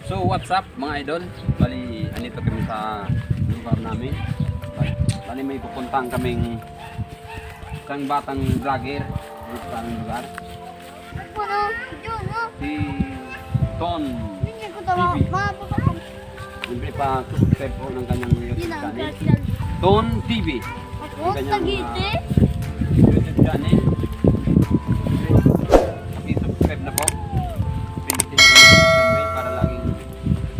So what's up mga idol? Bali, andito kami sa lugar namin. Bali may pupuntahan kaming isang batang vlogger dito sa aming lugar. Si Ton TV. Siyempre pa subscribe po ng kanyang YouTube channel. Ton TV. Ang kanyang YouTube channel. Subscribe na po. Pindutin mo yung subscribe para laging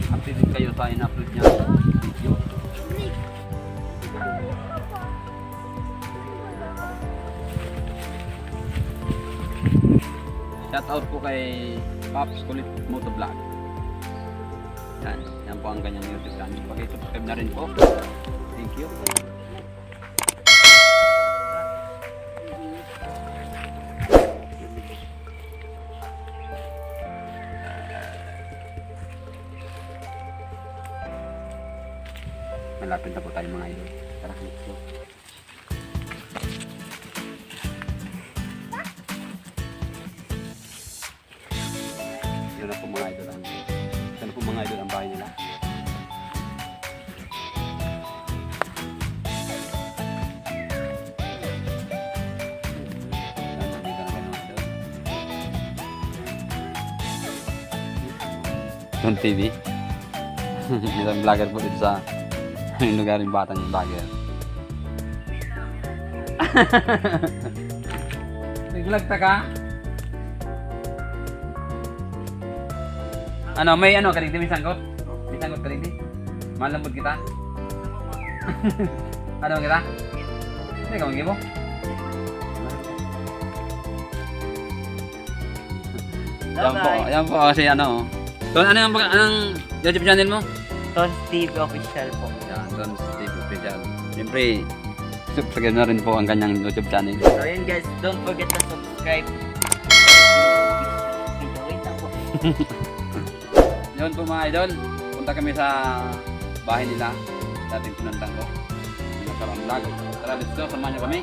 updated kayo sa in-upload niya video. Shout out po kay Pops Kulit Motovlog. Yan po ang kanyang YouTube channel. Paki-subscribe na rin po. Thank you. Malapit na po tayo mga idol. Tara, let's go. Yun na po mga idol. Yun na po mga idol ang bahay nila. Ton TV. Isang vlogger po dito sa yung lugar yung batang yung vlogger. Naglag ka? Ano, may ano ka rin? May sangkot? May sangkot ka rin? Malambot kita? Ano kita? Hindi ka mag-ibo? Yan po kasi ano. Ton, anong YouTube channel mo? Ton TV Official po. Yan, Ton TV Official. Siyempre, subscribe na rin po ang kanyang YouTube channel. So yun guys, don't forget to subscribe. Wait lang po. Yun po mga idol, punta kami sa bahay nila. Dating pinuntan ko. Yung nakarang vlog. Tara, let's go, samahan niyo kami.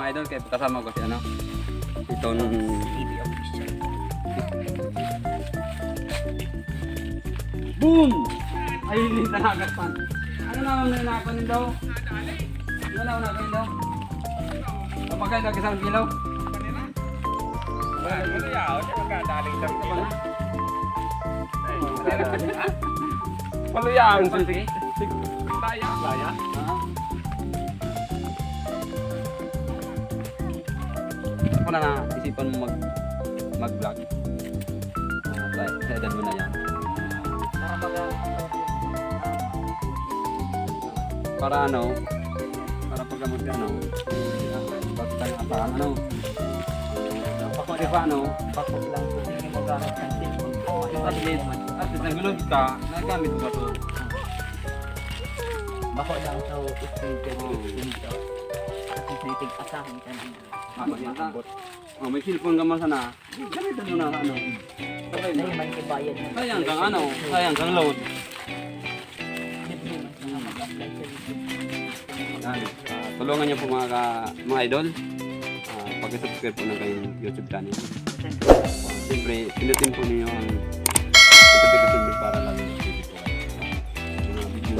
Idol, kaya kasama ko si ano, itong TV Official. boom! Ay, hindi talaga pan. Ano naman na nakapanin daw? Ano naman nakapanin daw? Kapagay ka kisang kilaw? Ano yaw? Hindi magkadaling sa Ito ba na? Paluyaan. Sige. Laya. Laya. Ako na isipan mo mag-vlog. Sa edad mo na yan. Para ano, para paggamot ka ano, bago tayo apahan ano. Pako di ba ano, Bako lang po yung maghanap ng cellphone po. at least nagulog ka, nagamit mo ba ito? Bako lang sa speaker dito. Kasi sinitig asahan ka na. Oh, may cellphone ka man sana. Gamitin mo na ano. Okay na. Ay, man kibayad na. Sayang kang ano, sayang kang load. Yan. Tulungan niyo po mga idol. Pag-subscribe po ng kayong YouTube channel. Siyempre, pinutin po ninyo ang notification bell para lalo na video po kayo. Mga video.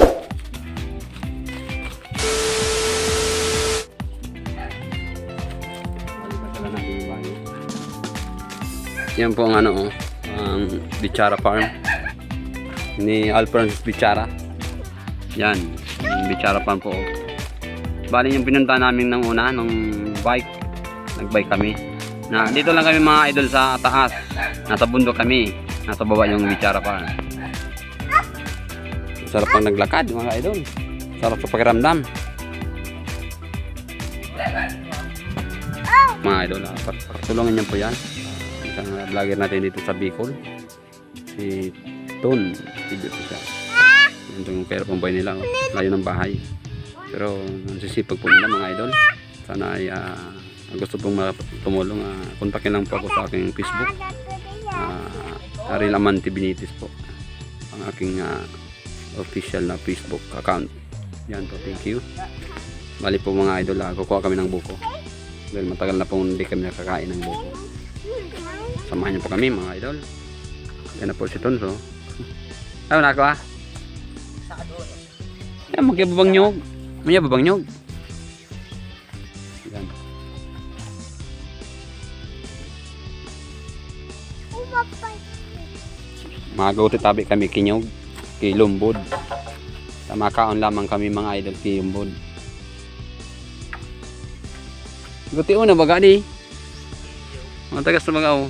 Balikan natin yung bahay. Yan po ang ano, ang Bichara Farm ni Alfrancis Bichara. Yan, yung Bichara Farm po. Bali yung pinunta namin ng una, ng bike. Nagbike kami. Na dito lang kami mga idol sa taas. Nasa bundok kami. Nasa baba yung Bichara Farm. Sarap pang naglakad mga idol. Sarap sa pakiramdam. Mga idol, tulungan niyo po yan. Isang vlogger natin dito sa Bicol. Si Ton TV Official. Ito yung pera pang buhay nila. Layo ng bahay. Pero nagsisipag po nila mga idol. Sana ay gusto pong tumulong, kontakin lang po ako sa aking Facebook. Ariel Amante Benitez po ang aking official na Facebook account. Yan po, thank you. Bali po mga idol, kukuha kami ng buko. Dahil matagal na po hindi kami nakakain ng buko. Samahan niyo po kami mga idol. Yan na po si Tonso. Ayaw na ako ah. Sa doon. Yan, magyababang nyog. Magyababang nyog. Yan. Magaw tabi kami kinyog. Kilumbod. Makaon lamang kami mga idol kilumbod. Guti una baga di. Mga tagas na magaw.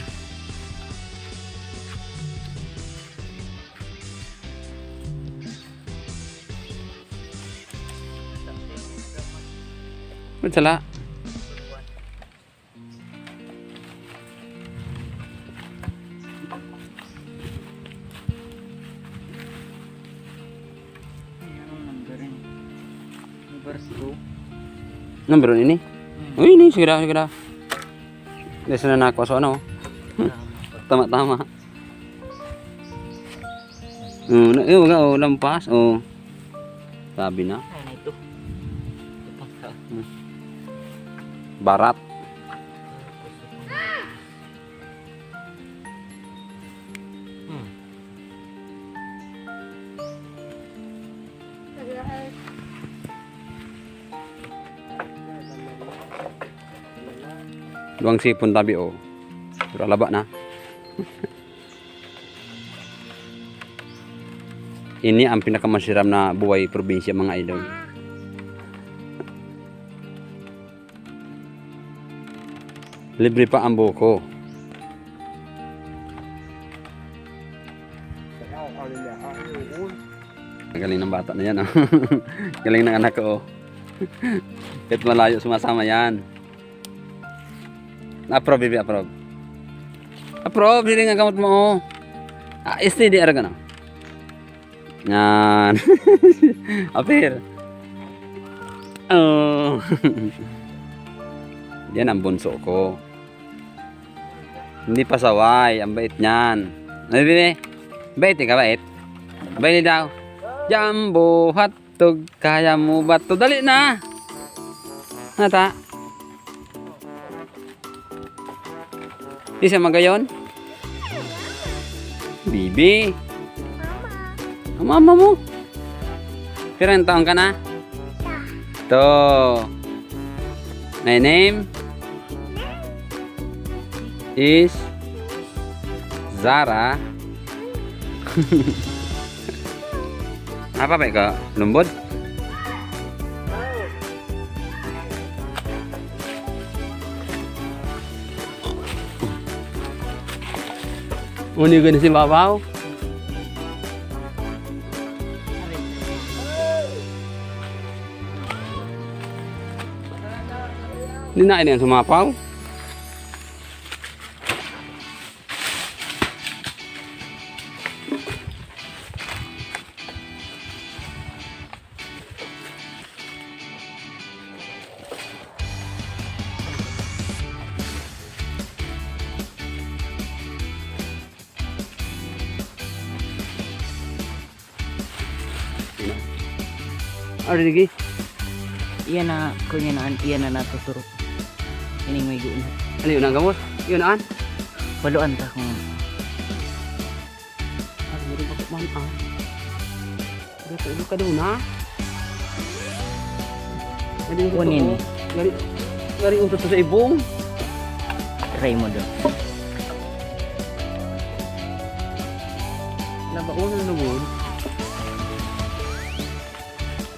Sala. Number ini? Oh ini segera. Desa na ako sa ano. Tama. Wag lampas. Oh. Sabi na. Ay, ito. Barat. Luang sipon tabi oh. Pero laba na. Ini ang pinakamasiram na buhay probinsya mga idol. Libre pa ang buko. Galing ng bata na yan oh. Galing ng anak ko oh. Kahit malayo sumasama yan. Approve, baby, approve. Approve, hindi nga gamot mo oh. STD araga na. Yan. Apir. Oh. Yan ang bunso ko. Hindi pasaway, ang bait niyan. Ano bine? Bait ka, bait? Bait daw. Jambo hotdog, kaya mo ba to? Dali na. Nata. Di siya magayon? Bibi. Mama mo. Pirang taon ka na? To. My name is Zara. Apa ba ka? Lumbod? Uni ko na si Babaw. Hindi na yan sumapaw. Ano lagi? Iyan na, kunya na, iyan na natuturo. Ining may guun. Ano yun ang gamot? Yun aan? Paluan ta kung Ano rin bakit man ah? Gata ka doon ha? kunin. Gari utot sa ibong. Try mo doon. Labaon ang lugod.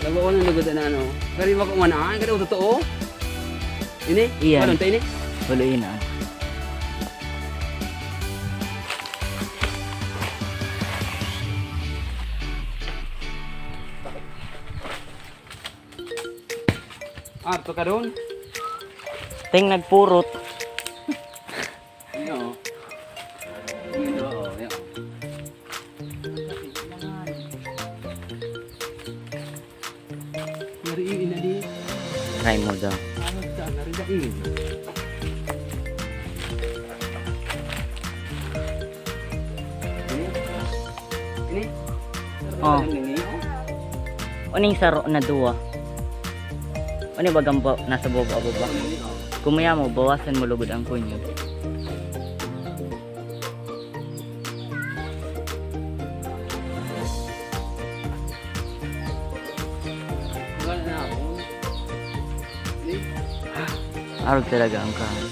Labaon ang lugod na ano. Gari makumanaan, gari utot to. Ini? Iyan. Ano tayo ini? Paluin na. Arto ka doon? Ting nagpurot. Ano? Nariin na di. Try mo daw. Ano sa nariin? Ini? Oh. Uning saro na duwa. Uni bagang nasa baba. Kumaya mo, bawasan mo lugod ang kunyo. Arog talaga ang kahan.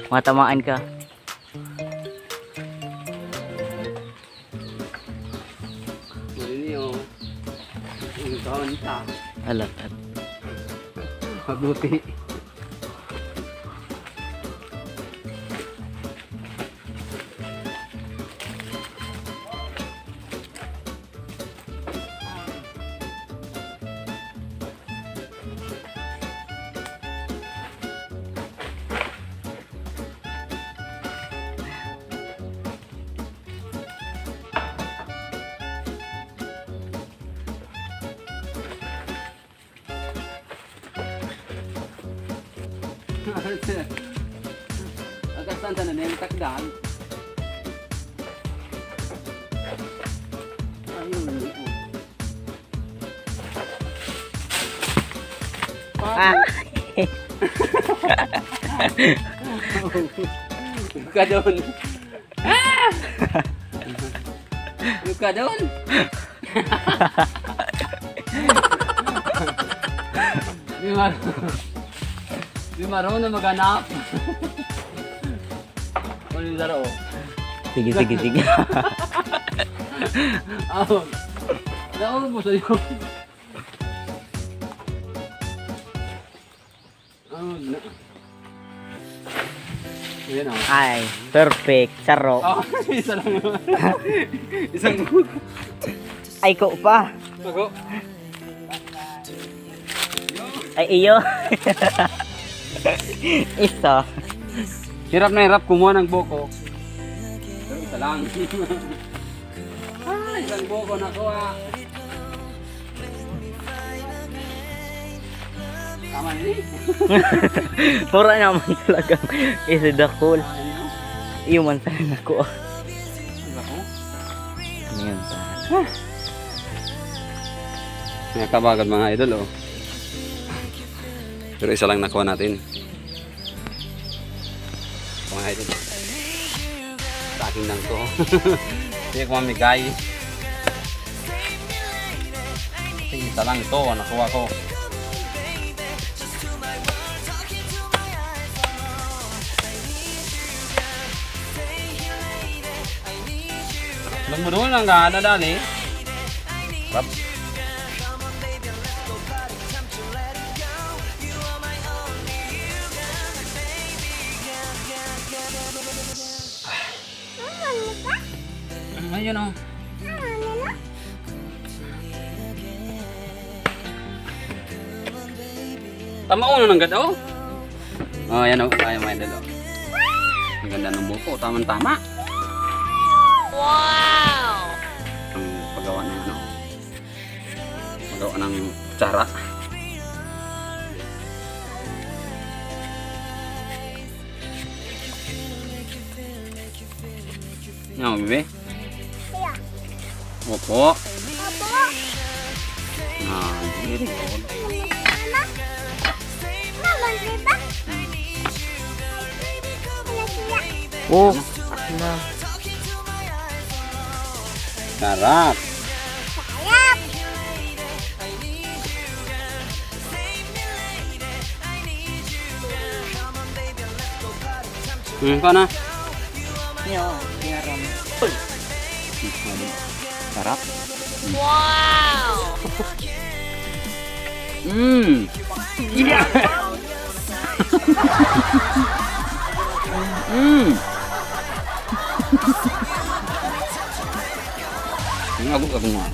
Matamaan ka. Alat. Mabuti. Agak santan na yung takdal. Ayun. Ah. Luka doon. Luka doon. Di marunong maghanap. Ano yung laro? Sige. Ako. Naon mo sa'yo. Na. Ayan o. Ay, perfect. Saro. Oh, isa lang naman. Isang Ay, ko pa. Ako. Ay, iyo. Isa. Hirap na hirap kumuha ng boko. Pero isa lang. Isang boko na ko ah. Tama ni. Mura naman talagang is the cool. Iyo man sana ako. Ako. Ano yun? May kabagad mga idol oh. Pero isa lang nakuha natin. Mga idol. Sa akin lang to. Hindi ko mamigay. Isa lang to nakuha ko. Lumuduan lang ka na dali. Rap. Ayun o. Tama uno ng gado. Oh, ayan o. Kaya mga idol o. Ang ganda ng buko. Tama-tama. Wow! Ang paggawa ng ano. Paggawa ng tsara. Yan, bebe. Opo. Nah, very good. Oh, na. Sarap. Paano? Yo, yaram. Sarap. Wow! Yeah. Ngabuk aku mah.